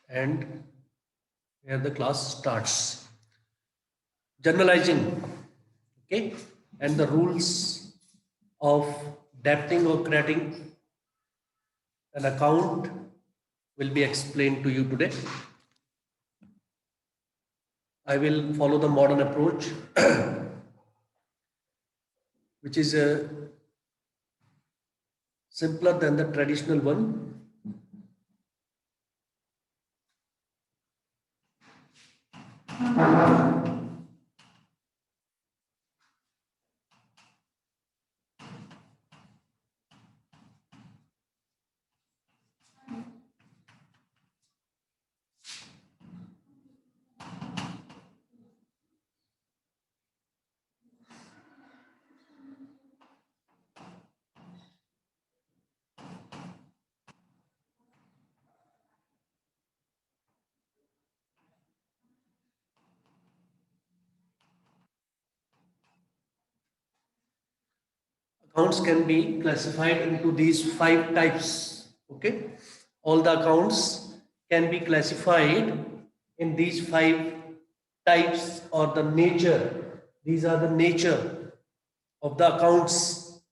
and here the class starts. Generalizing, okay, and the rules of debiting or crediting an account will be explained to you today. I will follow the modern approach, which is simpler than the traditional one. Accounts can be classified into these 5 types. Okay, all the accounts can be classified in these 5 types or the nature. These are the nature of the accounts.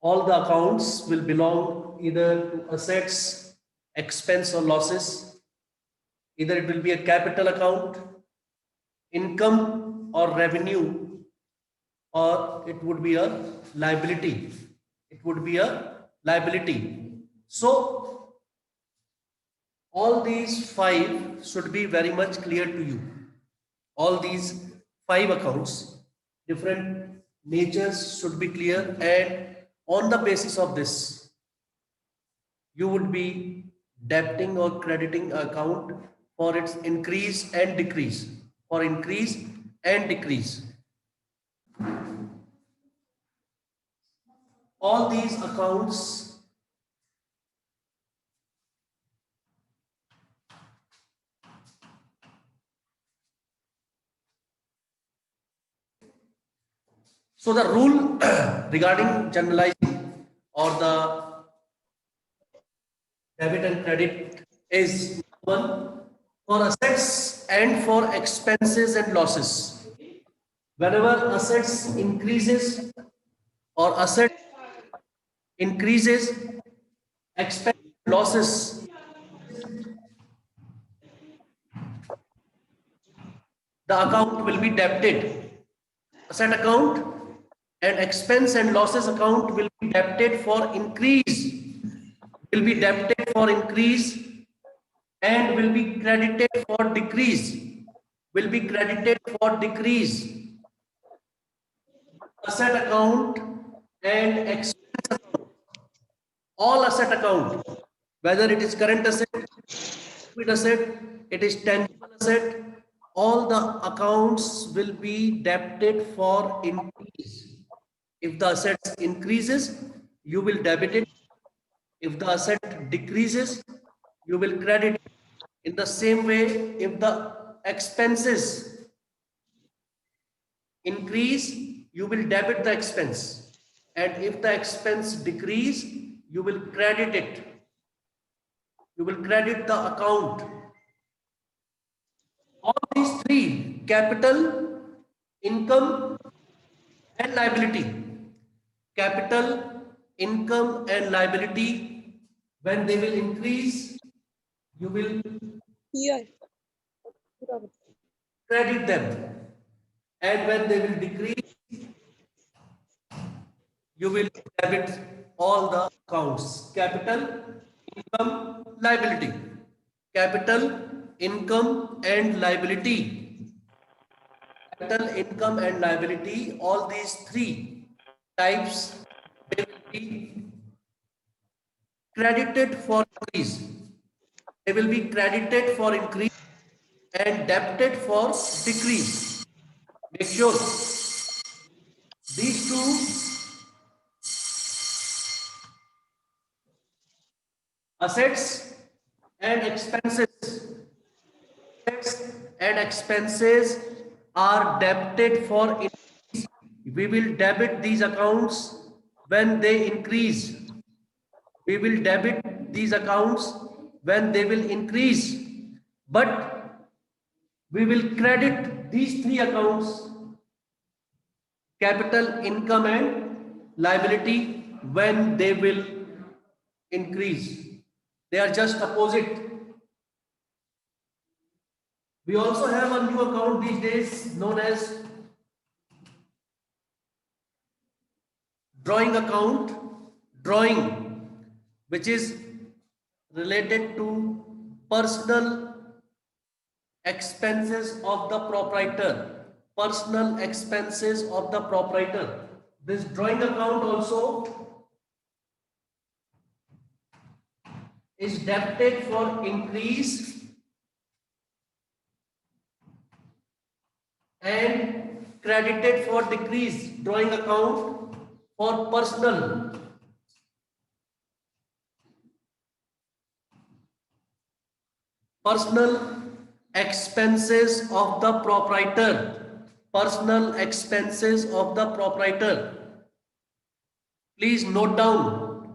All the accounts will belong either to assets, expense, or losses. Either it will be a capital account, income, or revenue, or it would be a liability. It would be a liability. So, all these 5 should be very much clear to you. All these 5 accounts, different natures should be clear, and on the basis of this, you would be debiting or crediting account for its increase and decrease. For increase and decrease. All these accounts so the rule regarding generalizing or the debit and credit is one for assets and for expenses and losses. Whenever assets increases or asset increases, expense losses, the account will be debited. Asset account and expense and losses account will be debited for increase, will be debited for increase, and will be credited for decrease, will be credited for decrease. Asset account and expense account, all asset account, whether it is current asset, liquid asset, it is tangible asset, all the accounts will be debited for increase. If the asset increases, you will debit it. If the asset decreases, you will credit it. In the same way, if the expenses increase, you will debit the expense. And if the expense decrease, you will credit it. You will credit the account. All these 3, capital, income, and liability. Capital, income, and liability, when they will increase, you will credit them. And when they will decrease, you will debit all the accounts. Capital, income, liability. Capital, income, and liability. Capital, income, and liability, all these 3 types will be credited for increase. They will be credited for increase and debited for decrease. Make sure these 2 assets and expenses, assets and expenses are debited for increase. We will debit these accounts when they increase. We will debit these accounts when they will increase. but we will credit these three accounts, capital, income and liability, when they will increase. They are just opposite. We also have a new account these days known as drawing account, drawing, which is related to personal expenses of the proprietor. Personal expenses of the proprietor. This drawing account also is debited for increase and credited for decrease. Drawing account for personal expenses of the proprietor. Personal expenses of the proprietor. Please note down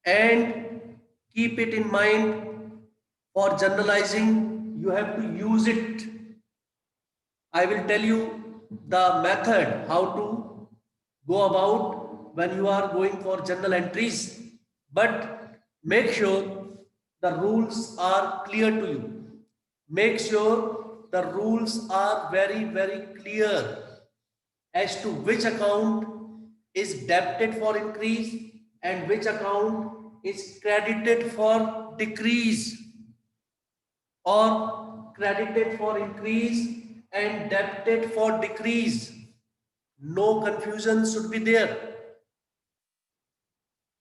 and keep it in mind. For generalizing, you have to use it. I will tell you the method how to go about when you are going for journal entries, but make sure the rules are clear to you. Make sure the rules are very, very clear as to which account is debited for increase and which account is credited for decrease, or credited for increase and debited for decrease. No confusion should be there.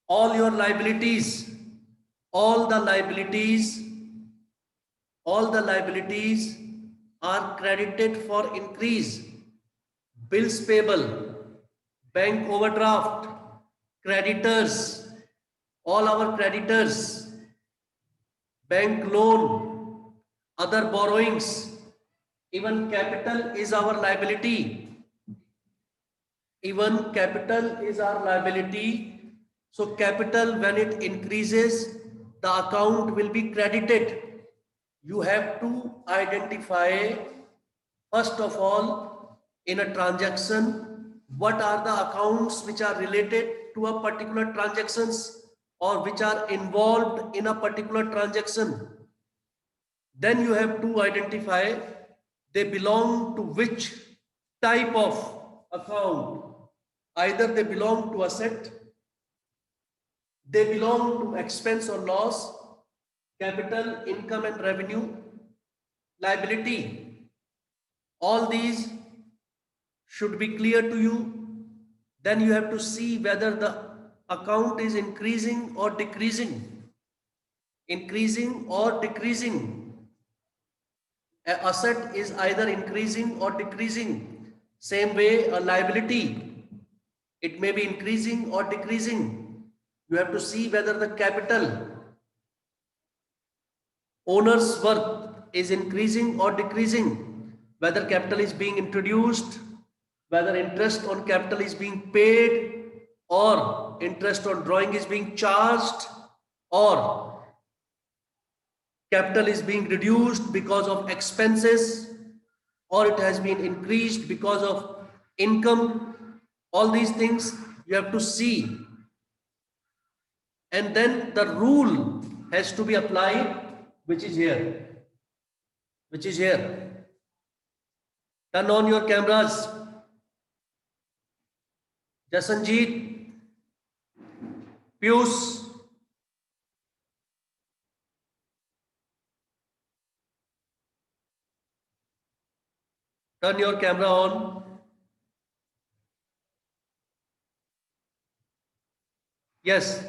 All your liabilities, all the liabilities are credited for increase. Bills payable, bank overdraft, creditors, all our creditors, bank loan, other borrowings, even capital is our liability. Even capital is our liability. So capital, when it increases, the account will be credited. You have to identify, first of all, in a transaction, what are the accounts which are related to a particular transactions or which are involved in a particular transaction. Then you have to identify they belong to which type of account. Either they belong to asset, they belong to expense or loss, capital, income and revenue, liability. All these should be clear to you. Then you have to see whether the account is increasing or decreasing. Increasing or decreasing. An asset is either increasing or decreasing. Same way, a liability, it may be increasing or decreasing. You have to see whether the capital, owner's worth, is increasing or decreasing, whether capital is being introduced, whether interest on capital is being paid, or interest on drawing is being charged, or capital is being reduced because of expenses, or it has been increased because of income. All these things you have to see. And then the rule has to be applied, which is here. Which is here. Turn on your cameras. Jasanjeet, Pius, turn your camera on. Yes.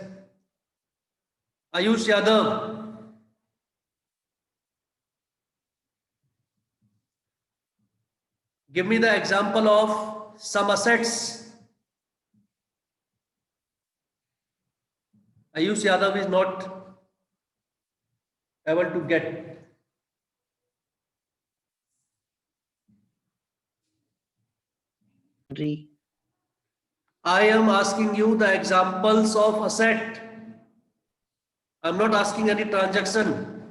Ayush Yadav. Give me the example of some assets. Ayush Yadav is not able to get. I am asking you the examples of asset. I'm not asking any transaction.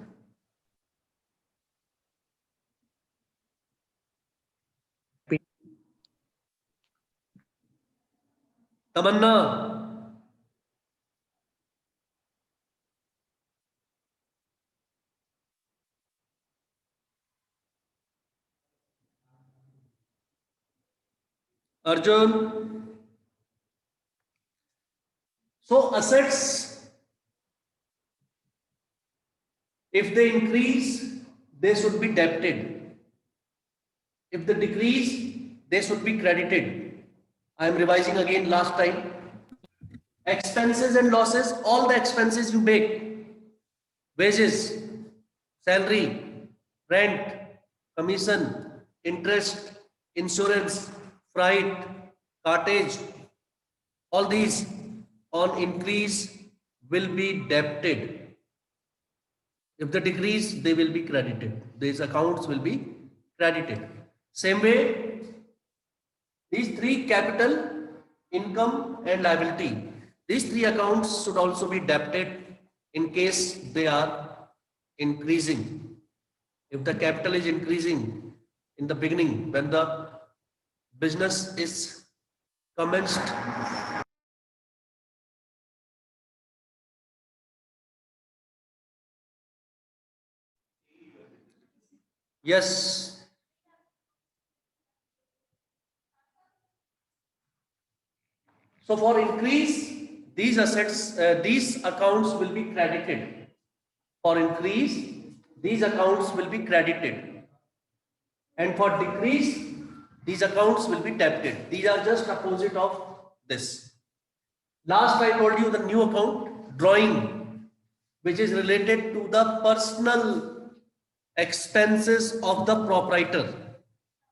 Tamannaah, Arjun. So assets, if they increase, they should be debited. If they decrease, they should be credited. I am revising again last time. Expenses and losses, all the expenses you make, wages, salary, rent, commission, interest, insurance, freight, cartage, all these on increase will be debited. If they decrease, they will be credited. These accounts will be credited. Same way, these three: capital, income, and liability. These three accounts should also be debited in case they are increasing. If the capital is increasing in the beginning, when the business is commenced, yes. So for increase, these assets, these accounts will be credited. For increase, these accounts will be credited. And for decrease, these accounts will be debited. These are just opposite of this. Last I told you the new account, drawing, which is related to the personal expenses of the proprietor.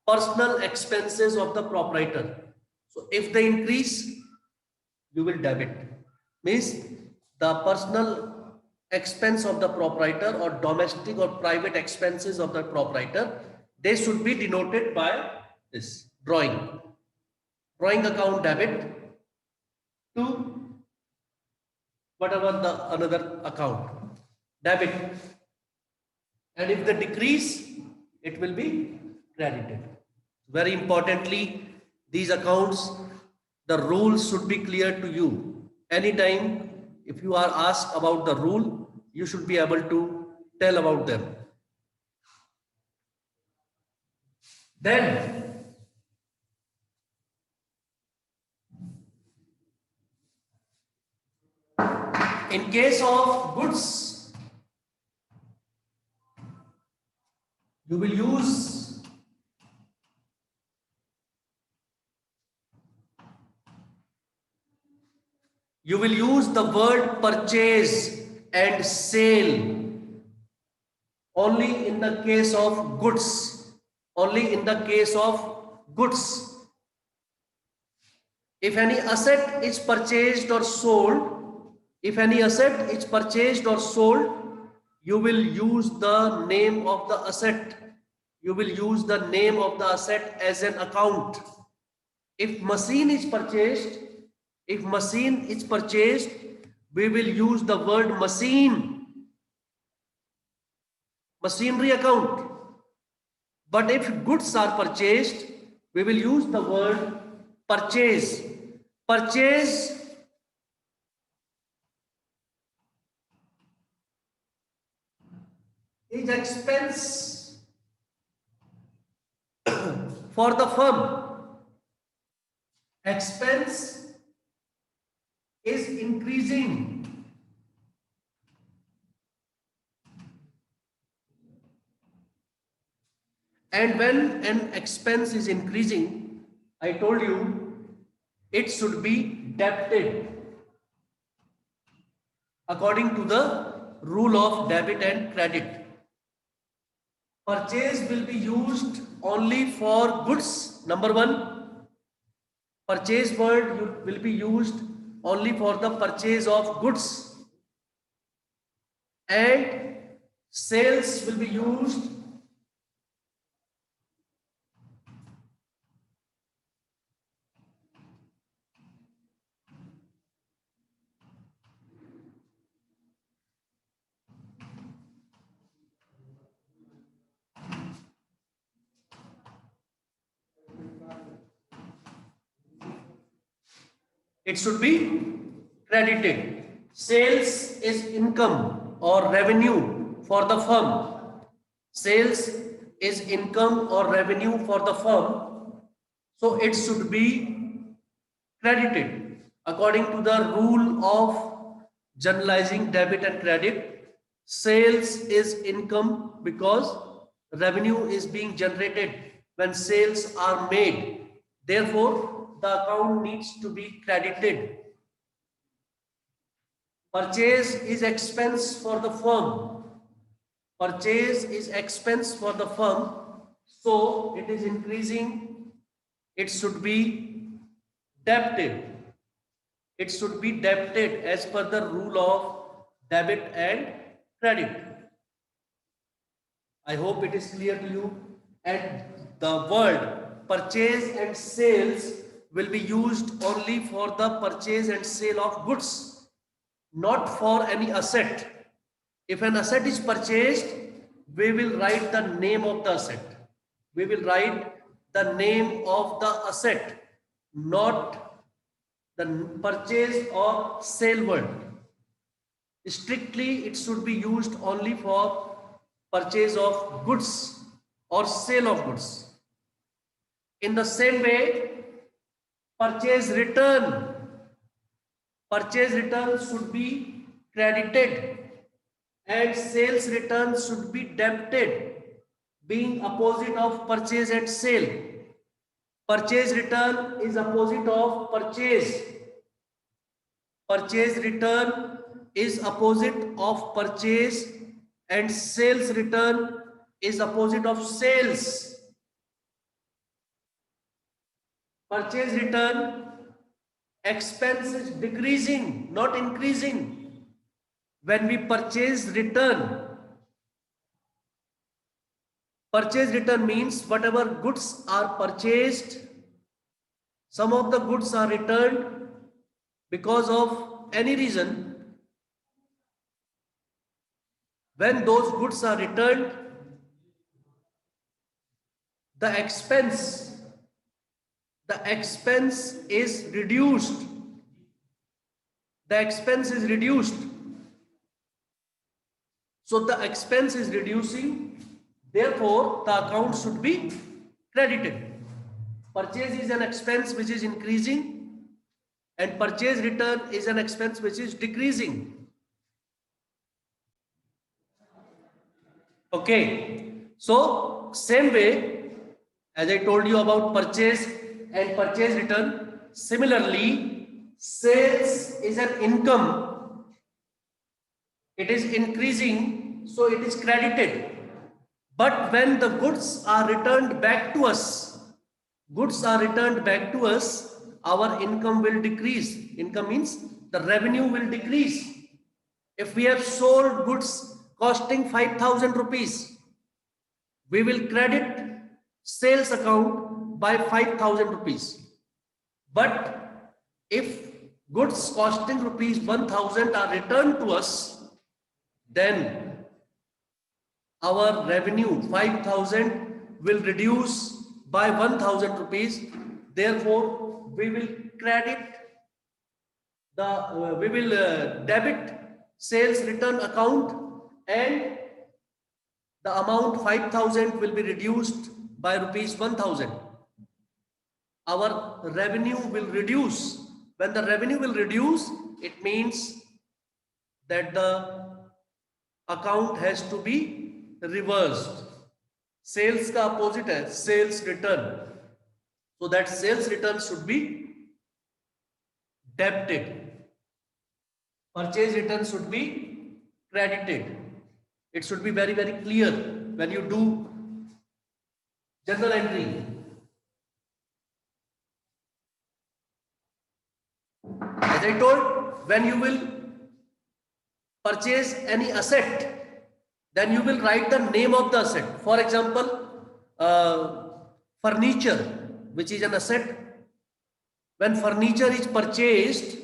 Personal expenses of the proprietor. So if they increase, you will debit. Means the personal expense of the proprietor or domestic or private expenses of the proprietor, they should be denoted by this drawing. Drawing account debit to whatever the another account debit, and if they decrease, it will be credited. Very importantly, these accounts, the rules should be clear to you. Anytime if you are asked about the rule, you should be able to tell about them. Then in case of goods, you will use the word purchase and sale only in the case of goods. Only in the case of goods. If any asset is purchased or sold, if any asset is purchased or sold, you will use the name of the asset. You will use the name of the asset as an account. If machine is purchased, we will use the word machine, machinery account. But if goods are purchased, we will use the word purchase. Purchase is expense for the firm. Expense is increasing. And when an expense is increasing, I told you it should be debited according to the rule of debit and credit. Purchase will be used only for goods. Number one, purchase word will be used only for the purchase of goods, and sales will be used it should be credited. Sales is income or revenue for the firm. Sales is income or revenue for the firm, so it should be credited according to the rule of generalizing debit and credit. Sales is income because revenue is being generated when sales are made. Therefore, the account needs to be credited. Purchase is expense for the firm. Purchase is expense for the firm, so it is increasing. It should be debited. It should be debited as per the rule of debit and credit. I hope it is clear to you. And the word purchase and sales will be used only for the purchase and sale of goods, not for any asset. If an asset is purchased, we will write the name of the asset. We will write the name of the asset, not the purchase or sale word. Strictly, it should be used only for purchase of goods or sale of goods. In the same way, purchase return. Purchase return should be credited and sales return should be debited, being opposite of purchase and sale. Purchase return is opposite of purchase. Purchase return is opposite of purchase and sales return is opposite of sales. Purchase return, expense is decreasing, not increasing. When we purchase return means whatever goods are purchased, some of the goods are returned because of any reason. When those goods are returned, the expense is reduced. The expense is reduced. So the expense is reducing, therefore the account should be credited. Purchase is an expense which is increasing and purchase return is an expense which is decreasing. Okay, so same way as I told you about purchase and purchase return, similarly sales is an income. It is increasing, so it is credited. But when the goods are returned back to us, our income will decrease. Income means the revenue will decrease. If we have sold goods costing 5,000 rupees, we will credit sales account by 5,000 rupees. But if goods costing rupees 1,000 are returned to us, then our revenue 5,000 will reduce by 1,000 rupees. Therefore, we will debit sales return account and the amount 5,000 will be reduced by rupees 1,000. Our revenue will reduce. When the revenue will reduce, it means that the account has to be reversed. Sales का opposite है sales return. So that sales return should be debited. Purchase return should be credited. It should be very, very clear when you do journal entry. As I told, when you will purchase any asset, then you will write the name of the asset. For example, furniture, which is an asset. When furniture is purchased,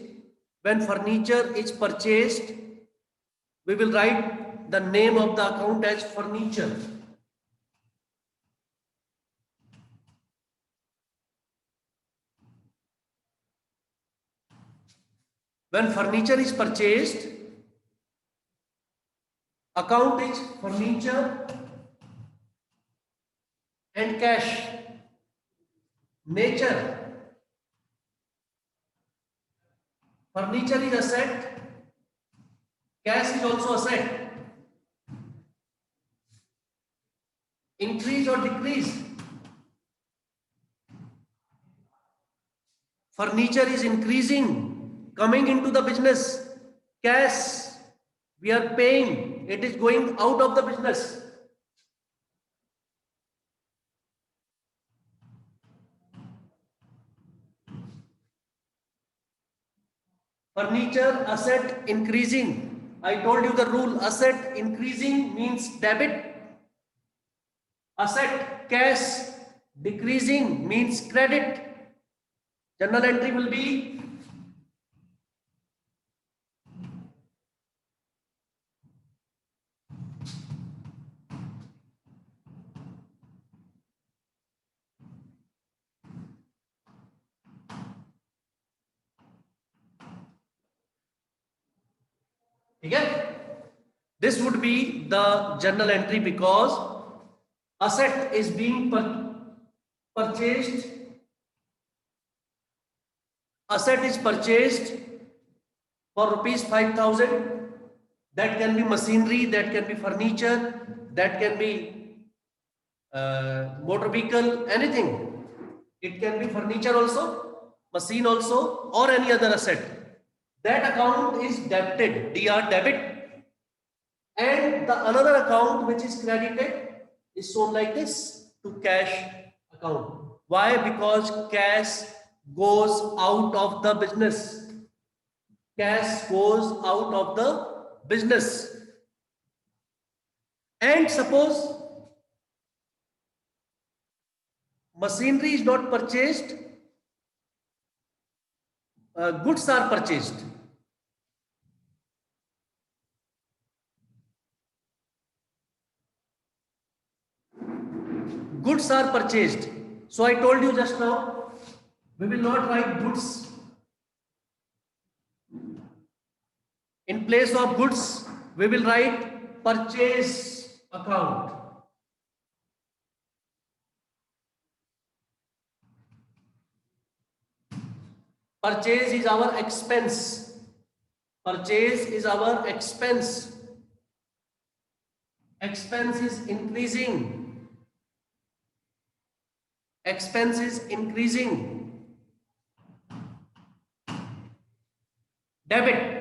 we will write the name of the account as furniture. When furniture is purchased, account is furniture and cash. Nature, furniture is asset, cash is also asset. Increase or decrease? Furniture is increasing, coming into the business. Cash, we are paying, it is going out of the business. Furniture asset increasing. I told you the rule, asset increasing means debit. Asset cash decreasing means credit. Journal entry will be again. This would be the journal entry because asset is being purchased. Asset is purchased for rupees 5,000. That can be machinery, that can be furniture, that can be motor vehicle, anything. It can be furniture also, machine also, or any other asset. That account is debited, DR debit. And the another account which is credited is shown like this, to cash account. Why? Because cash goes out of the business. Cash goes out of the business. And suppose machinery is not purchased, goods are purchased. Goods are purchased. So I told you just now, we will not write goods. In place of goods, we will write purchase account. Purchase is our expense. Purchase is our expense. Expense is increasing. Expense is increasing. Debit.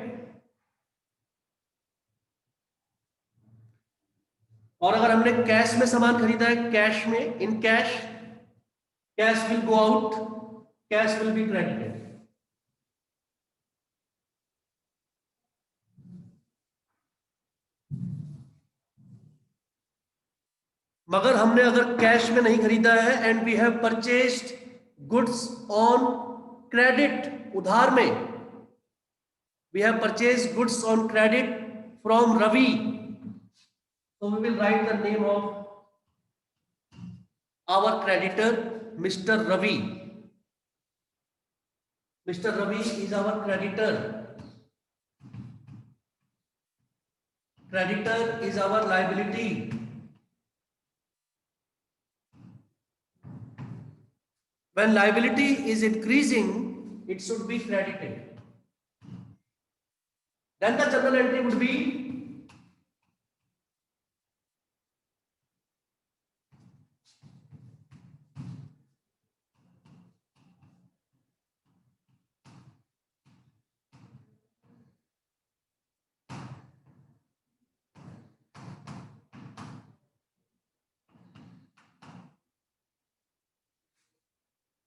और अगर हमने cash में सामान खरीदा है, cash में, in cash, cash will go out, cash will be credited. मगर हमने अगर कैश में नहीं खरीदा है and we have purchased goods on credit, उधार में, we have purchased goods on credit from Ravi. So we will write the name of our creditor, Mr. Ravi. Mr. Ravi is our creditor. Creditor is our liability. When liability is increasing, it should be credited. Then the journal entry would be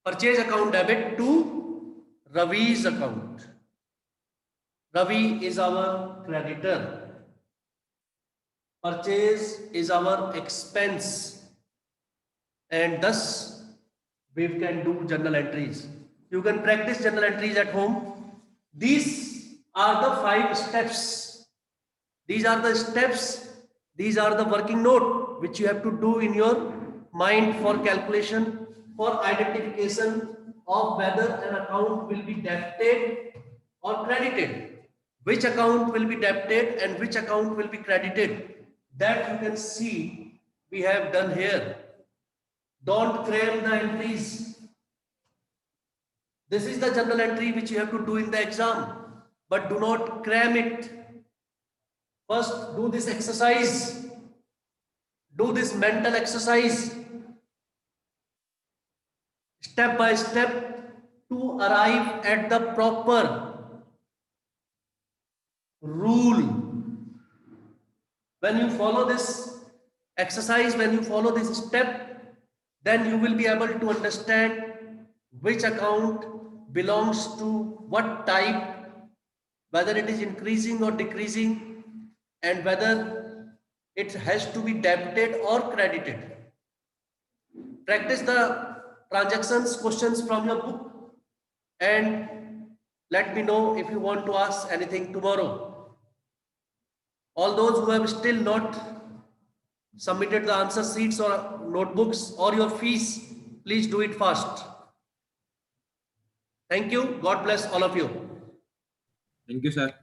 purchase account debit to Ravi's account. Ravi is our creditor. Purchase is our expense. And thus we can do journal entries. You can practice journal entries at home. These are the 5 steps. These are the steps. These are the working note which you have to do in your mind for calculation, for identification of whether an account will be debited or credited. Which account will be debited and which account will be credited, that you can see we have done here. Don't cram the entries. This is the journal entry which you have to do in the exam, but do not cram it. First, do this exercise. Do this mental exercise step by step to arrive at the proper rule. When you follow this exercise, when you follow this step, then you will be able to understand which account belongs to what type, whether it is increasing or decreasing, and whether it has to be debited or credited. Practice the transactions questions from your book and let me know if you want to ask anything tomorrow. All those who have still not submitted the answer sheets or notebooks or your fees, please do it fast. Thank you. God bless all of you. Thank you, sir.